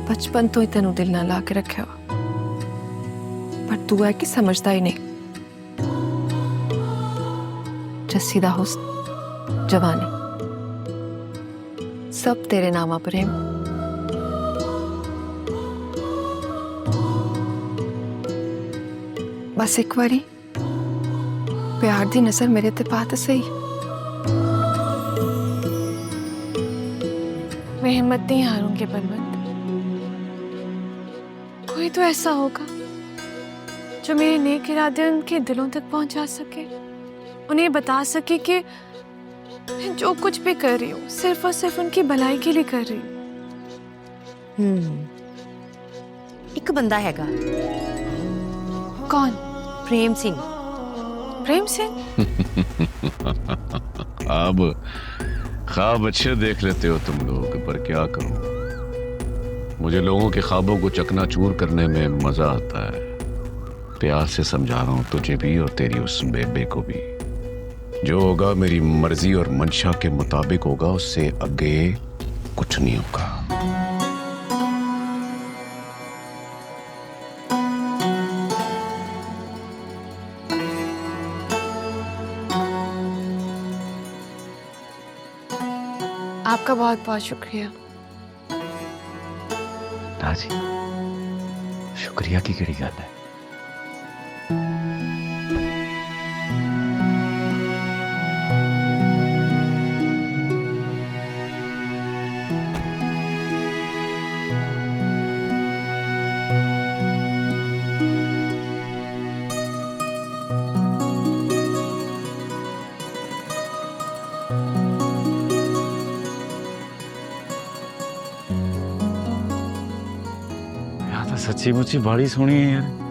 बचपन तो ही तेनू दिल ना ला के रखा वा, पर तू है कि समझदा ही नहीं। जस्सी दा हुस्न, जवानी सब तेरे नामा प्रेम। बस एक बारी प्यार दी नजर मेरे ते पा ते सही। मैं हिम्मत नहीं हारूंगी बलवंत। कोई तो ऐसा होगा जो मेरे नेक इरादे उनके दिलों तक पहुंचा सके, उन्हें बता सके कि मैं जो कुछ भी कर रही हूँ सिर्फ और सिर्फ उनकी भलाई के लिए कर रही हूँ। एक बंदा हैगा। कौन? प्रेम सिंह। प्रेम सिंह? ख्वाब ख्वाब अच्छे देख लेते हो तुम लोग, पर क्या करूं, मुझे लोगों के ख्वाबों को चकनाचूर करने में मजा आता है। प्यार से समझा रहा हूं तुझे भी और तेरी उस बेबे को भी। जो होगा मेरी मर्जी और मंशा के मुताबिक होगा, उससे आगे कुछ नहीं होगा। आपका बहुत बहुत शुक्रिया। राजी, शुक्रिया की केड़ी गल है? सच्ची मुच्ची बड़ी सोहनी है यार।